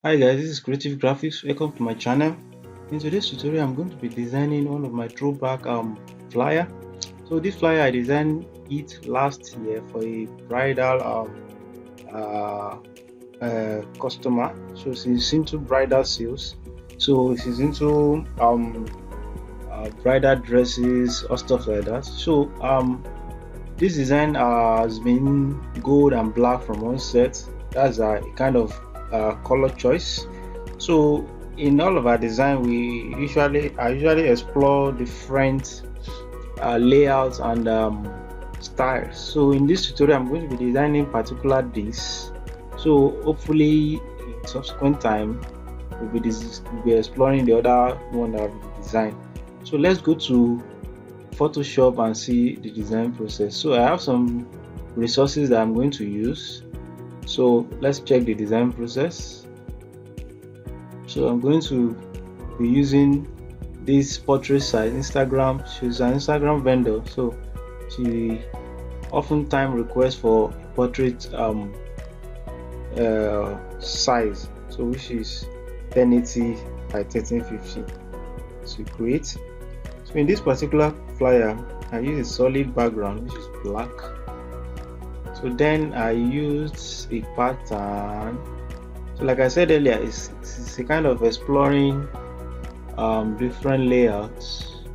Hi guys, this is Creative Graphics. Welcome to my channel. In today's tutorial, I'm going to be designing one of my throwback flyer. So this flyer I designed it last year for a bridal uh, customer. So she's into bridal sales. So she's into bridal dresses or stuff like that. So this design has been gold and black from one set. That's a kind of color choice. So in all of our design, I usually explore different layouts and styles. So in this tutorial, I'm going to be designing particular this. So hopefully in subsequent time, we'll be exploring the other one that we designed. So let's go to Photoshop and see the design process. So I have some resources that I'm going to use. So let's check the design process. So I'm going to be using this portrait size Instagram. She's an Instagram vendor, so she oftentimes requests for portrait size, so which is 1080 by 1350 to create. So in this particular flyer, I use a solid background which is black. So then I used a pattern. So like I said earlier, it's a kind of exploring different layouts.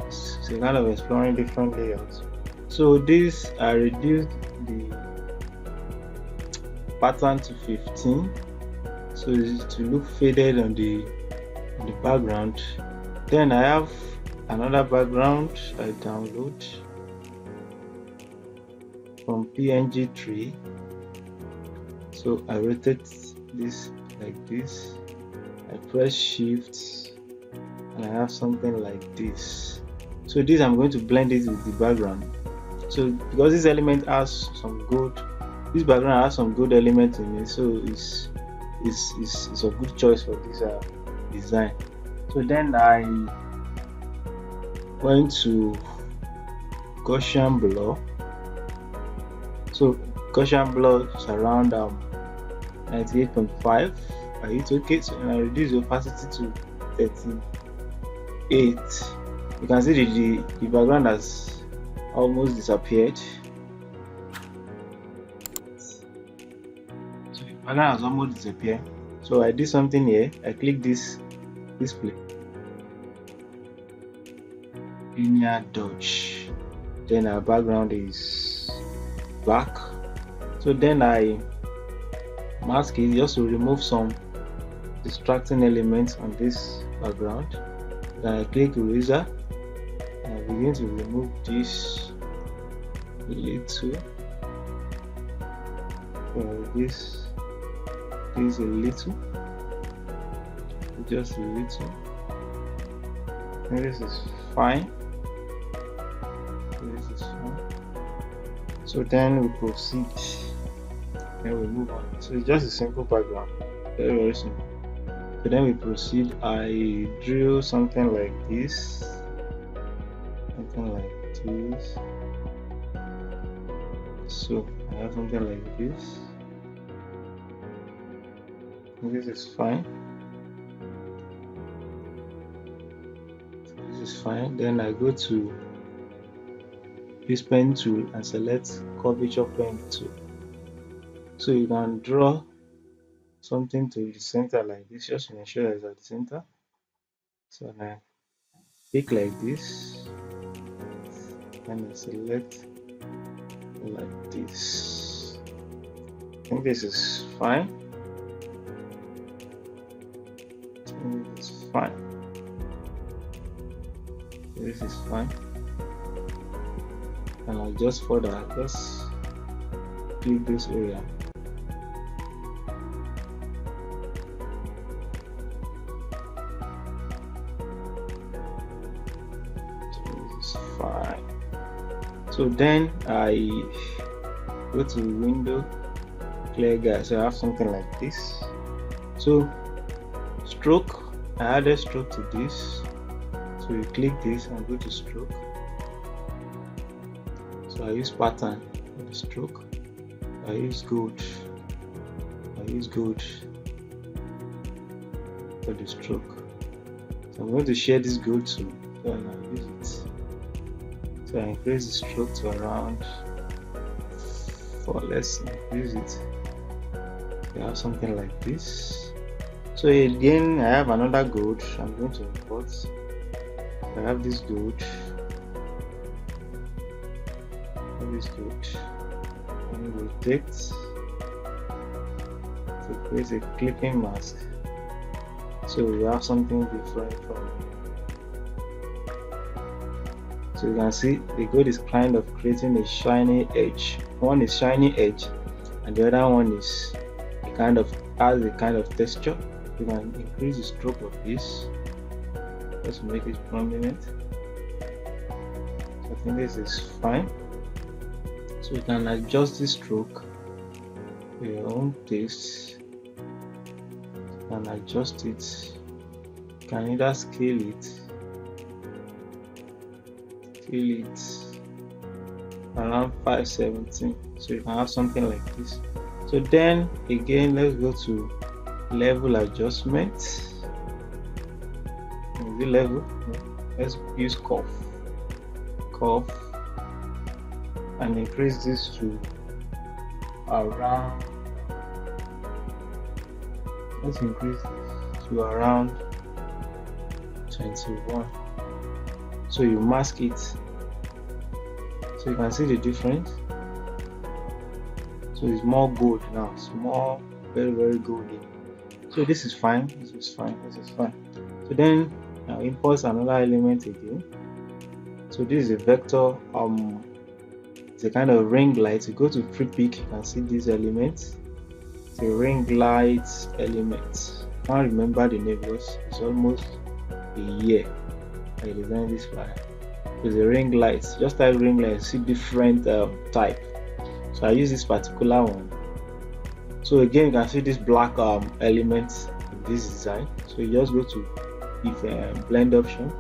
It's a kind of exploring different layouts. So this I reduced the pattern to 15, so to look faded on the background. Then I have another background I download from PNG3. So I rotate this like this, I press shift, and I have something like this. So this I'm going to blend it with the background. So because this element has some gold, this background has some gold element in it, so it's a good choice for this design. So then I went to Gaussian blur. So Gaussian blur is around 98.5. I hit OK, so I reduce the opacity to 38. You can see the background has almost disappeared. So the background has almost disappeared. So I did something here. I click this display, linear dodge. Then our background is black. So then I mask it just to remove some distracting elements on this background. Then I click eraser and I begin to remove this little. This a little, just a little, and this is fine. This is fine. So then we proceed. Then we move on. So it's just a simple background, very simple. So then we proceed. I drew something like this, So I have something like this. This is fine. This is fine. Then I go to this pen tool and select curvature pen tool. So you can draw something to the center like this, just to ensure it's at the center. So now pick like this and I select like this. I think this is fine. This is fine. This is fine. And I'll just further just click this area. Fine. So then I go to window, clear guide. So I have something like this. So stroke, I added stroke to this. So you click this and go to stroke. So I use pattern for the stroke. I use gold. for the stroke. So I'm going to share this gold too, so I'll use it. So I increase the stroke to around 4. Let's increase it. We have something like this. So again, I have another gold I'm going to import. I have this gold. And rotate to create a clipping mask. So we have something different from. So you can see the gold is kind of creating a shiny edge. One is shiny edge, and the other one is has a kind of texture. You can increase the stroke of this just to make it prominent. So I think this is fine. So you can adjust the stroke to your own taste. You can adjust it. You can either scale it around 517, so you can have something like this. So then again, let's go to level adjustment. The level, let's use curve and increase this to around, let's increase this to around 21. So you mask it, so you can see the difference. So it's more gold now, it's more very golden. So this is fine, this is fine. So then I'll import another element again. So this is a vector, it's a kind of ring light. You go to freepik, you can see these elements. It's a ring light element. I can't remember the name because it's almost a year I designed this file. It's a ring light. Just type ring light, see different type. So I use this particular one. So again, you can see this black element in this design. So you just go to blend option,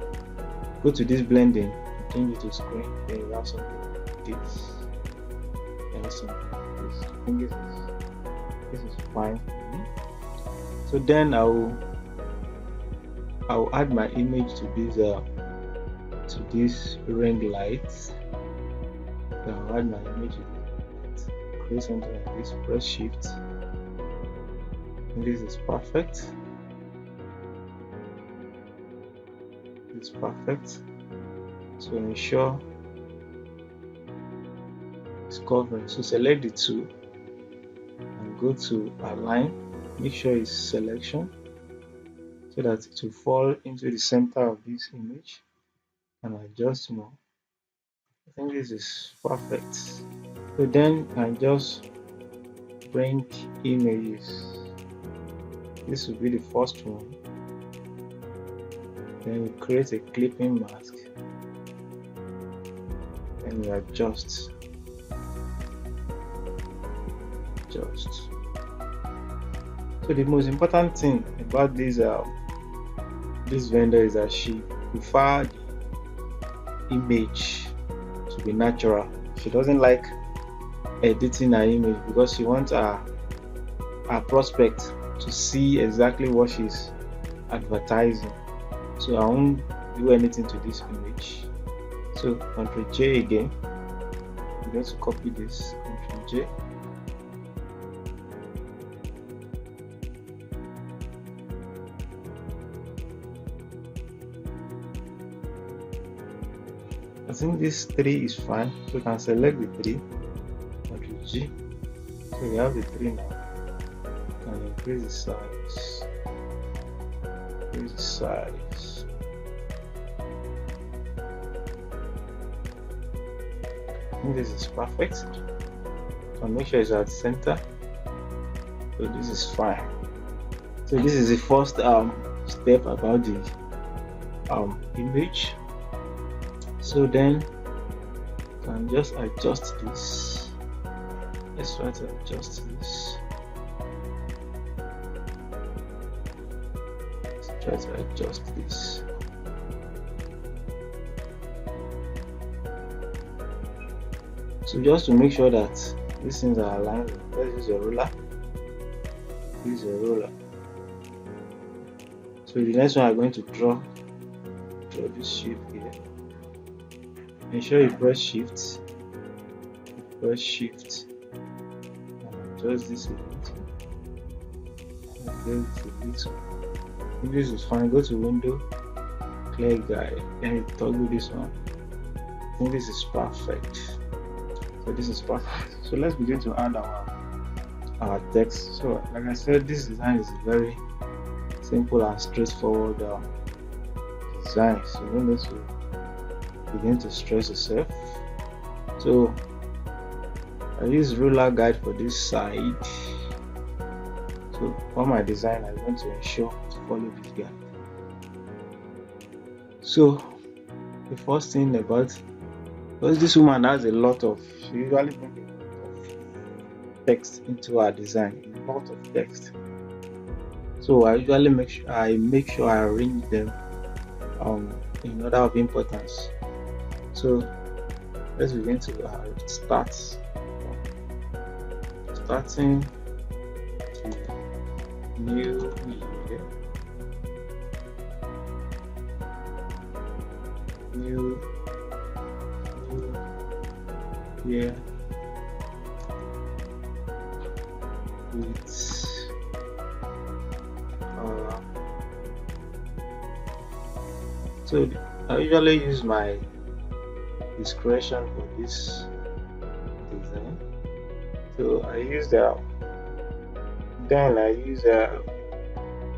go to this blending, change it to screen, then you have something like this. I think this is fine. So then I'll add my image to this ring light. So I'll add my image to this, create something like this, press shift, and this is perfect. It's perfect. So ensure it's covering. So select the two and go to align. Make sure it's selection so that it will fall into the center of this image, and adjust more. I think this is perfect. So then I just bring images. This will be the first one. Then we create a clipping mask. Then we adjust. So the most important thing about this vendor is that she prefers the image to be natural. She doesn't like editing her image because she wants her prospect to see exactly what she's advertising. So I won't do anything to this image. So Ctrl J again. I'm going to copy this. Ctrl J. I think this 3 is fine. So you can select the 3. Ctrl G. So we have the 3 now. You can increase the size. I think this is perfect. So make sure it's at the center. So this is fine. So this is the first step about the image. So then you can just adjust this. Let's try to adjust this. So just to make sure that these things are aligned, let's use a ruler. So the next one I'm going to draw this shape here. Ensure you press shift, and adjust this a little. If this is fine, go to window, clear guide, then toggle this one. I think this is perfect. So this is perfect. So let's begin to add our text. So like I said, this design is very simple and straightforward design. So you don't need to begin to stress yourself. So I use ruler guide for this side. So for my design, I want to ensure to follow this guide. So the first thing about, because this woman has a lot of, she usually brings a lot of text into her design, a lot of text. So I usually make sure I arrange them in order of importance. So let's begin to start. Starting new year, new year with so I usually use my discretion for this design. So I use a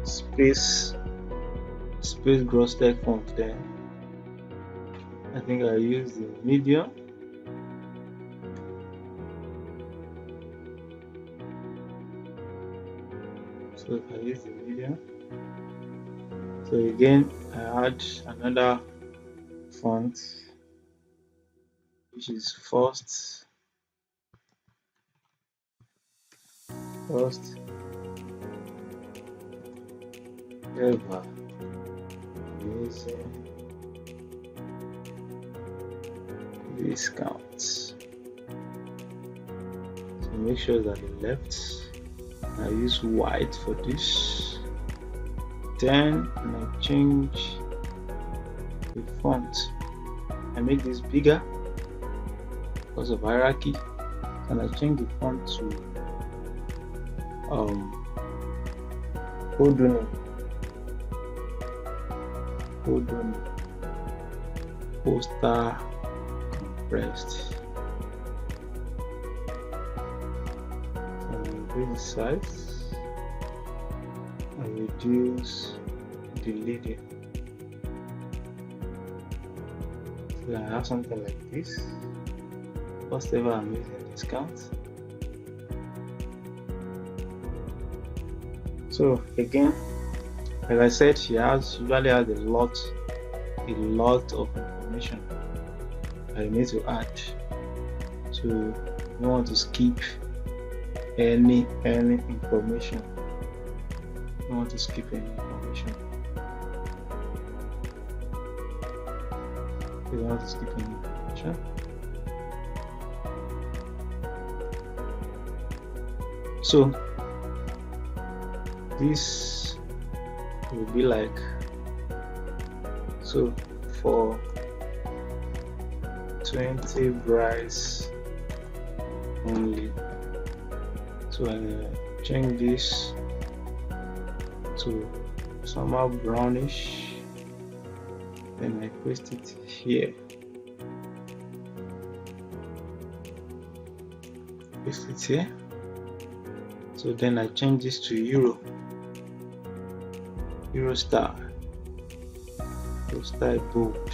space gross tech font. Then I think I use the medium. So if I use the medium, so again I add another font, which is first ever using discounts. So make sure that the left, I use white for this. Then I change the font. I make this bigger because of hierarchy, and I change the font to poster compressed. So I increase the size and reduce the leading. So I have something like this. First ever I'm using discount. So again, like I said, she usually has a lot of information I need to add. So you don't want to skip any information. You don't want to skip any information. You don't want to skip any information. So this will be like, so for 20 brides only. So I change this to somehow brownish, then I paste it here. Paste it here. So then I change this to Euro style bold.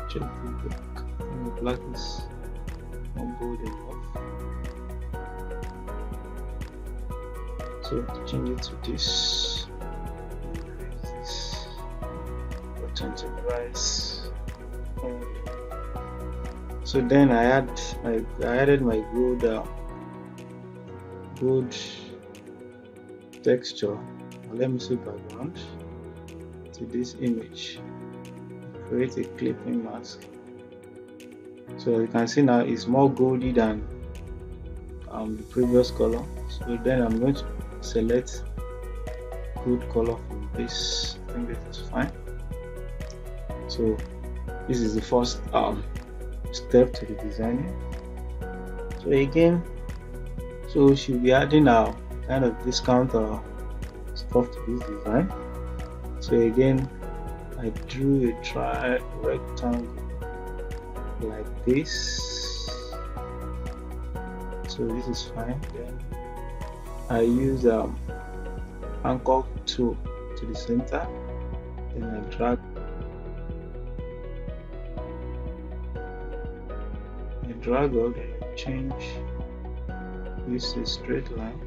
Check the black. And the black is not bold enough. So to change it to this, change the price. So then I added my good texture. Let me see background to this image. Create a clipping mask. So you can see now it's more goldy than the previous color. So then I'm going to select good color from this. I think this is fine. So this is the first step to the designing. So again, so she'll be adding a kind of discount stuff to this design. So again, I drew a rectangle like this. So this is fine. Then I use anchor tool to the center. Then I drag up, then I change this to a straight line.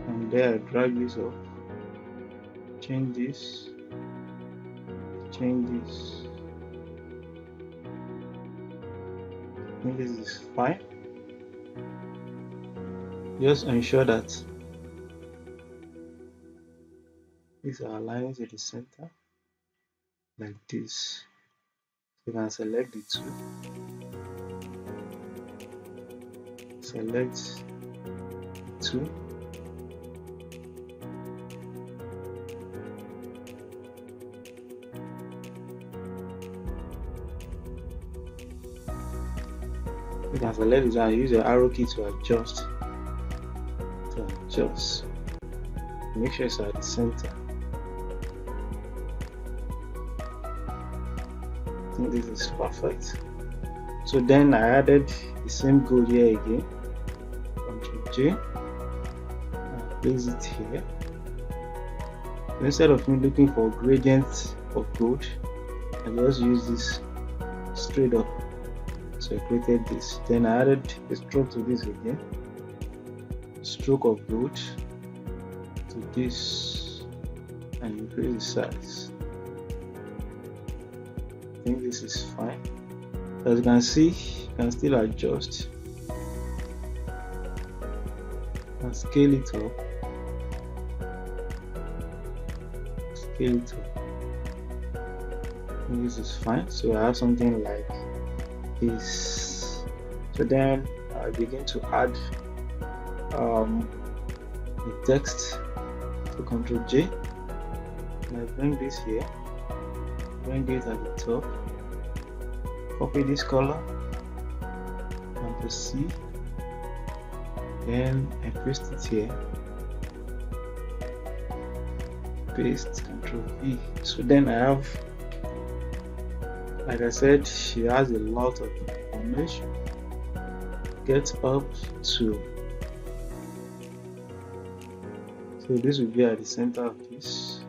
From there I drag this up, change this. I think this is fine. Just ensure that these are aligned to the center like this. You can select the two, select the two, you can select this and use your arrow key to adjust. Make sure it's at the center. I think this is perfect. So then I added the same gold here again. Ctrl J and place it here. So instead of me looking for gradients of gold, I just use this straight up. So I created this. Then I added a stroke to this again. Stroke of gold to this and increase the size. I think this is fine. As you can see, you can still adjust and scale it up. And this is fine. So I have something like this. So then I begin to add the text. So Ctrl J, and I bring this here, bring it at the top, copy this color, Ctrl C, then I paste it here, paste, Ctrl V. So then I have, like I said, she has a lot of information. Get up to, so this will be at the center of this.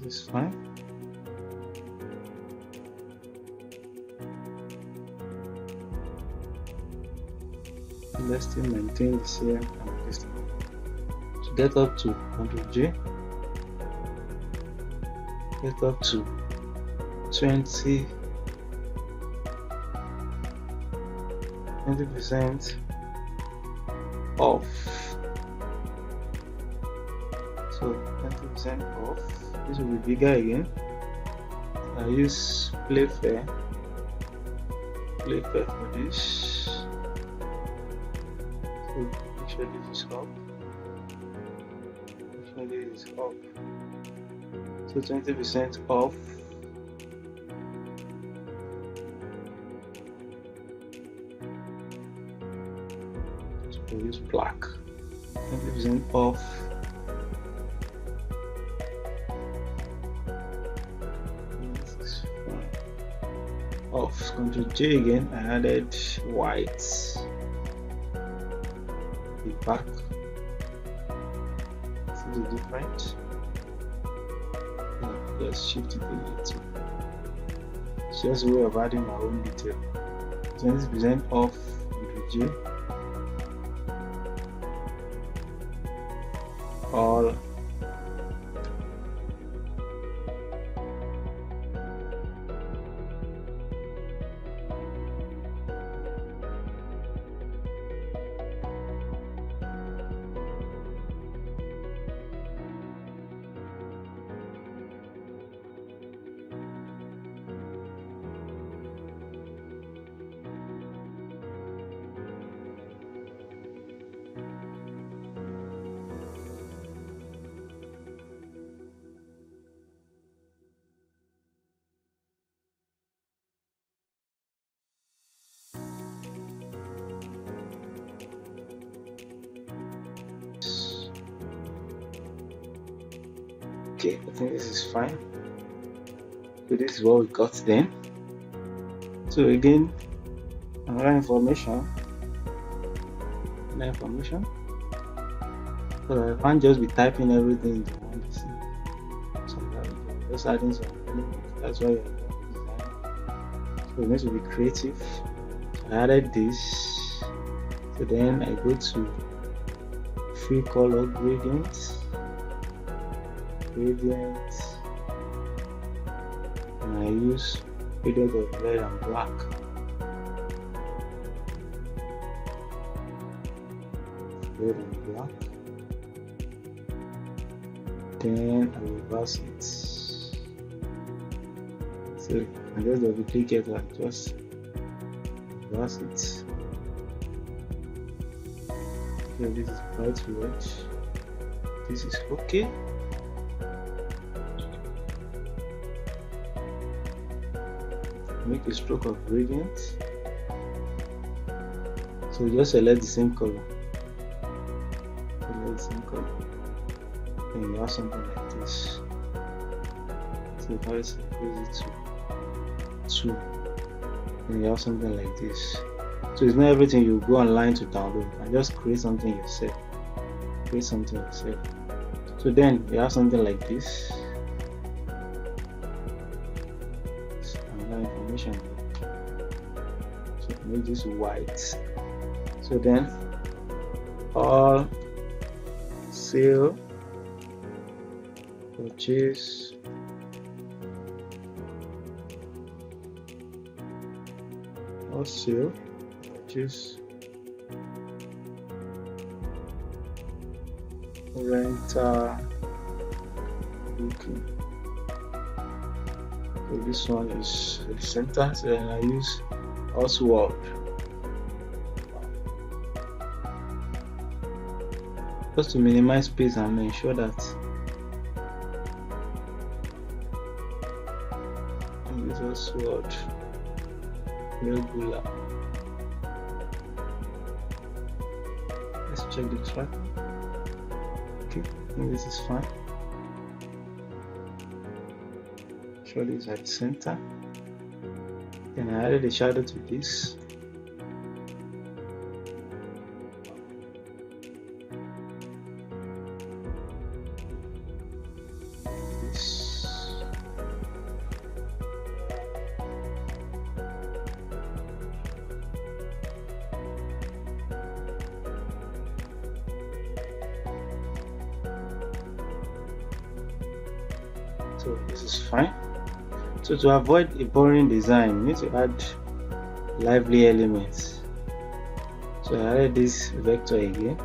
This is fine. Let's still maintain the same and this. So get up to Ctrl J. Get up to 20% off. So 20% off. This will be bigger again. I use play fair for this. So make sure this is up. Make sure this is up. So 20% off. So use black. 20% off. Off. Ctrl J again. I added white. The back. See the difference? Just shift it a little. It's just a way of adding my own detail. 20% off. Ctrl J. All. Okay, I think this is fine. So this is what we got then. So again, another information. So I can't just be typing everything into one design. So I'm just adding some elements. That's why you're design. So it needs to be creative. So I added this. So then I go to free color gradients, and I use gradient of red and black. Red and black. Then I reverse it. So I just double click it and just reverse it. Okay, this is bright red. This is okay. Make a stroke of gradient. So just select the same color. And you have something like this. So if I increase it to 2, then you have something like this. So it's not everything you go online to download. You can just create something yourself. So then you have something like this. Another information. So make this white. So then all sale, purchase, rental booking. So this one is the center, so then I use Oswald. Just to minimize space and ensure that I use Oswald regular. Let's check the track. Okay, I think this is fine. Surely it's at the center. Then I added a shadow to this. So this is fine. So to avoid a boring design, you need to add lively elements. So I added this vector again.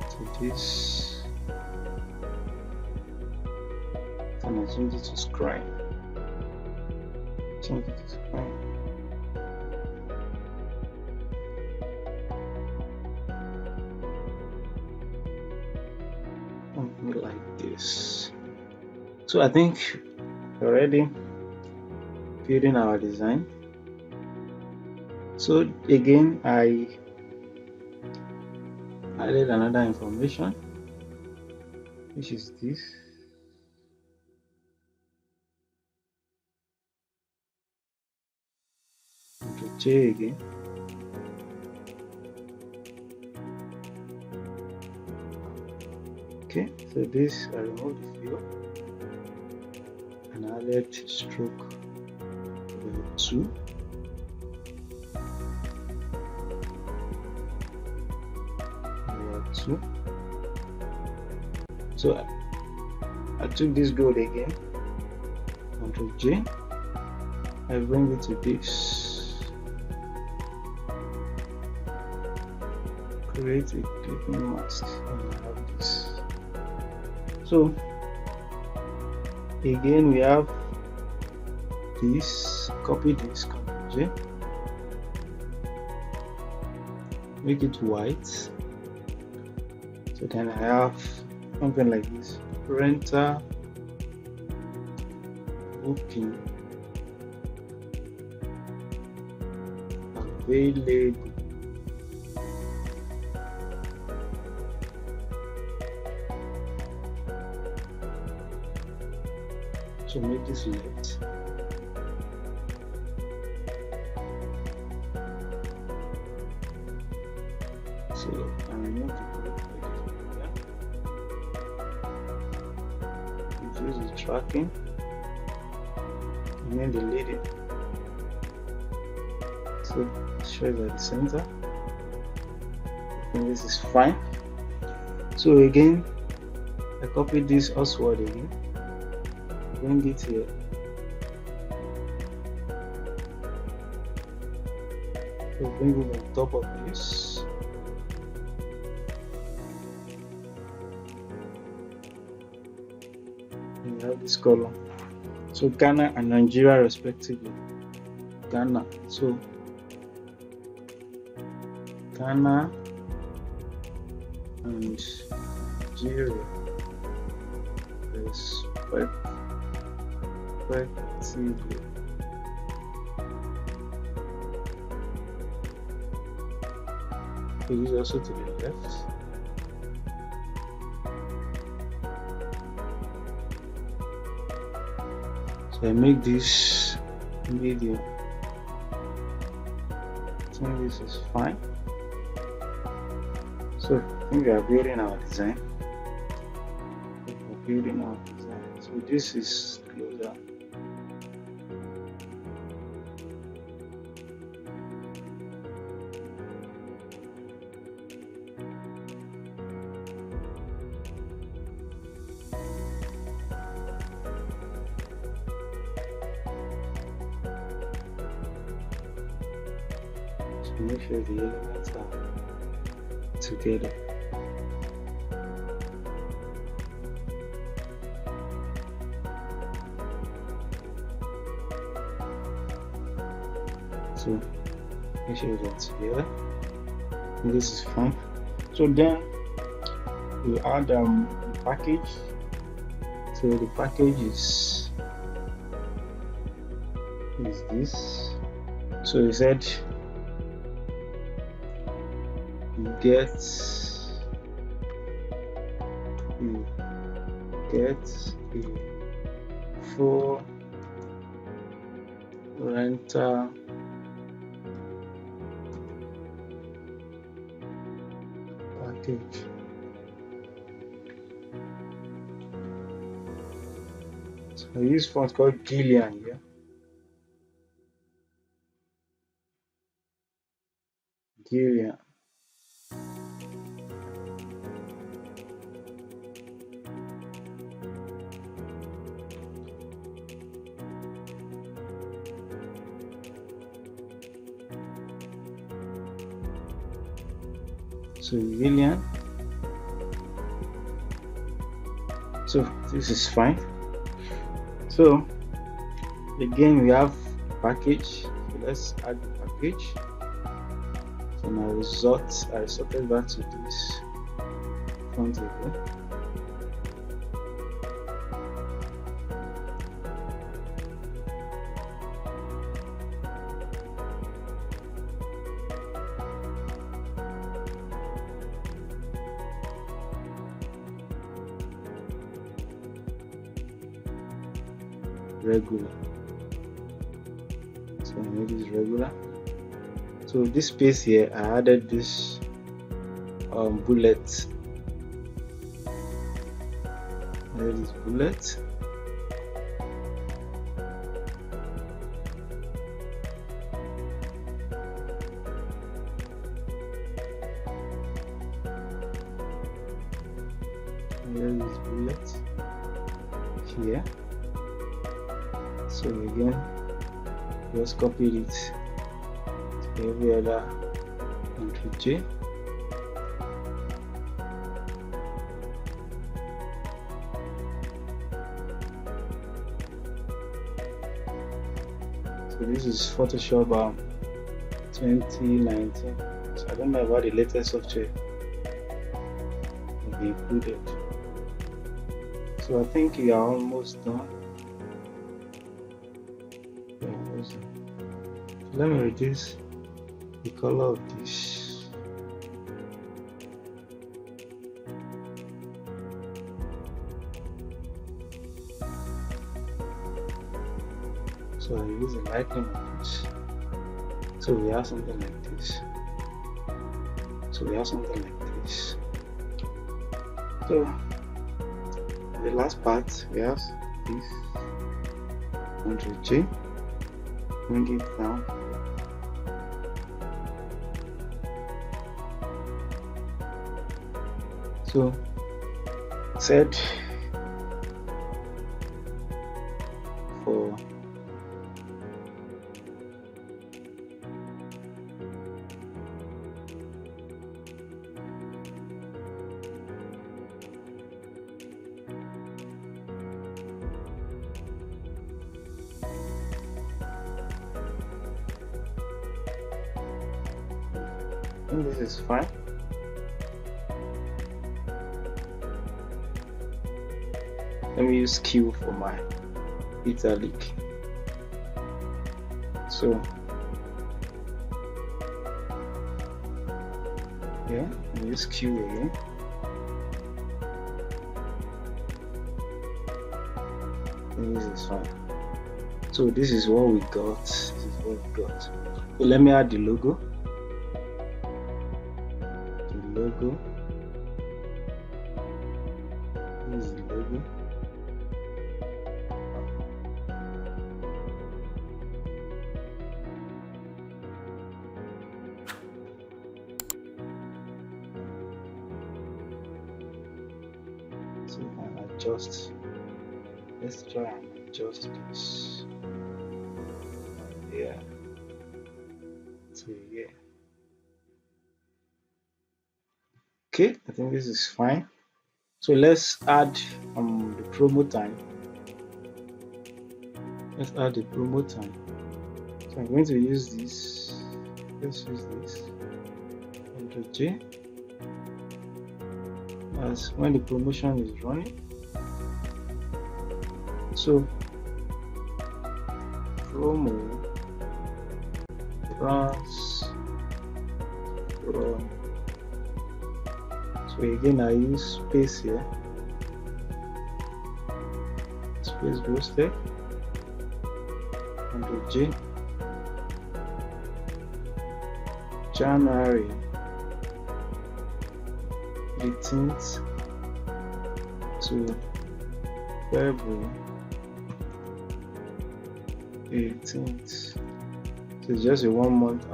To this, and I change it to scribe. Something like this. So I think we're ready building our design. So again, I added another information, which is this. Ctrl J again. Okay, so this I remove the fill and added stroke 2. So I took this gold again, Ctrl J, I bring it to this, create a clipping mask, and I have this. So again we have this, copy this, Ctrl J, make it white. So then I have something like this, rental booking available. to make this left. So I remove the group like this. Use the tracking and then delete it. So it shows at the center. I think this is fine. So again, I copy this Oswald again, bring it here. So bring it on top of this. And you have this column. So Ghana and Nigeria respectively. Ghana. So Ghana and Nigeria respectively. Use also to the left. So I make this medium. I think this is fine. So I think we are building our design. So this is closer. So make sure the elements are together. So make sure they're together. And this is fine. So then we add the package. So the package is this. So he said you get a full rental package. So I use font called Gillian here. Gillian. So Gillian. So this is fine. So again we have package. So let's add the package. So my results I sorted back to this font again. Regular. So I made this regular. So this space here I added this bullet. There is bullet. There is bullet here. So again, just copied it to every other entry J. So this is Photoshop 2019. So I don't know about the latest software will be included. So I think you are almost done. Let me reduce the color of this. is the lightning of this. So we have something like this. So the last part we have this. Ctrl-J, bring it down. So set for and this is fine. Let me use Q for my italic. So yeah, I use Q again. And this is fine. So this is what we got. So let me add the logo. This is the logo. So I can adjust. Let's try and adjust this. Yeah. So yeah. Okay, I think this is fine. So let's add the promo time. Let's add the promo time. So I'm going to use this. Let's use this. Ctrl-J. As when the promotion is running. So promo runs run. So again I use space here. Space boosted. Ctrl-J. January 18th to February 18th. So it's just a 1 month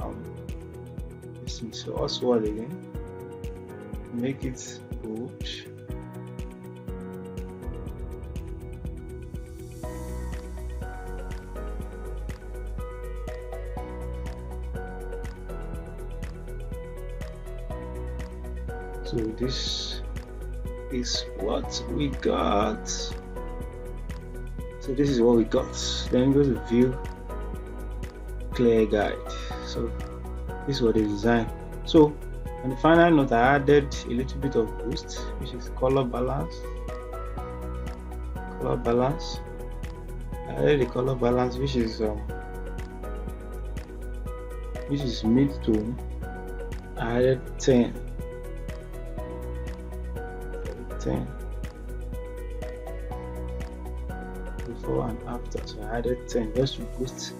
so Oswald again. Make it bold. So this is what we got. So this is what we got. Then go to view, clear guide. So this was the design. So on the final note, I added a little bit of boost, which is color balance. I added the color balance, which is mid-tone. I added 10 before and after. So I added 10 just to boost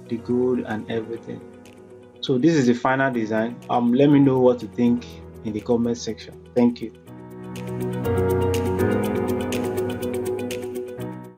the gold and everything. So this is the final design. Let me know what you think in the comment section. Thank you.